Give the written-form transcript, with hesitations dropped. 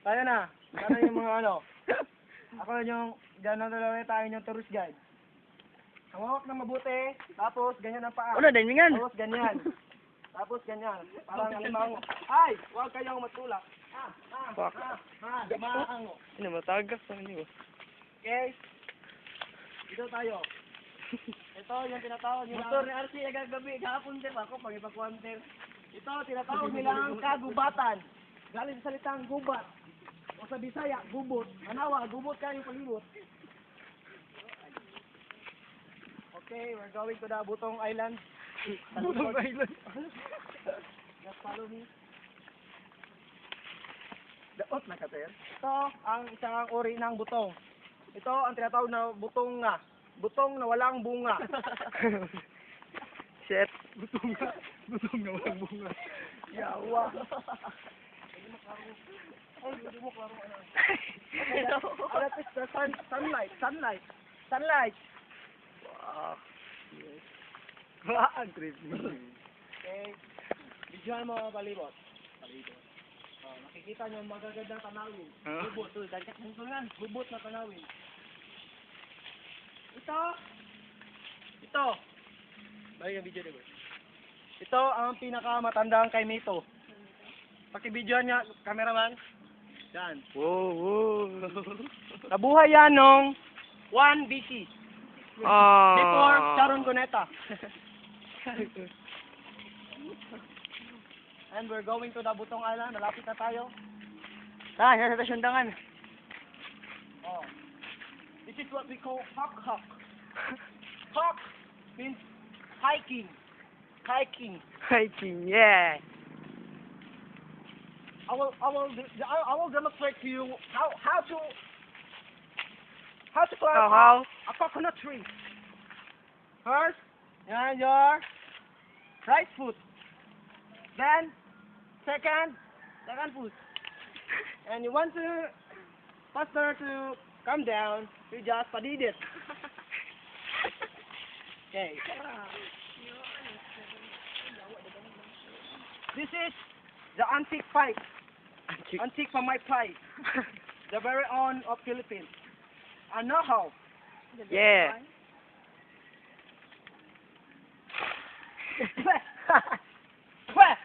Tayo na. Tayo yung mga ano. Ako yung, dyan na dalawa tayo yung tourist guide. Hawak na mabuti, tapos ganyan ang paa. Ano, diningan? Tapos ganyan. Tapos ganyan. Parang alimango. Ay! Huwag kayong matulak. Fuck. Maango. Ano, matagas na niyo. Okay? Dito tayo. Ito yung tinatawag nila. Motor ni RC agad-gabi. Kahapon din ako pag ipag-wanter. Ito tinatawag nilang kagubatan. Galing sa salitang gubat. O sa Bisaya, gubot. Manawa, gubot kayo palibot. Okay, we're going to the Butong Island. Butong Island. Just follow me. Daot na ka, sir. Ito ang isang uri ng butong. Ito ang tinatawag na butong nga. Butong na walang bunga. Shit. Butong na walang bunga. Yawa. Ay, hindi mo klaro ano. That is the sunlight. Wow. Yes. Ang creepy. Okay. Bidyohan mo palibot. Oh, nakikita niyo ang magagandang tanawin. Huh? Gubot. Gubot na tanawin. Ito. Balik ang video dito. Ito ang pinakamatandang kay Mito. Pakibidyohan niya, cameraman. Yan. Wow. Nabuhay yan nung 1 BC. Before Sharon Cuneta. And we're going to the Butong Island. Malapit na tayo. Nasa tasyundangan. Oh. This is what we call hawk. Hawk means hiking. Hiking, yeah. I will demonstrate to you how to climb How? a coconut tree. First, yan your right foot. Then, second foot. And you want to faster to come down, you just padid it. Okay. This is the antique pipe. Antique from my pipe. The very own of Philippines. I know how. Yeah. Quack! Quack!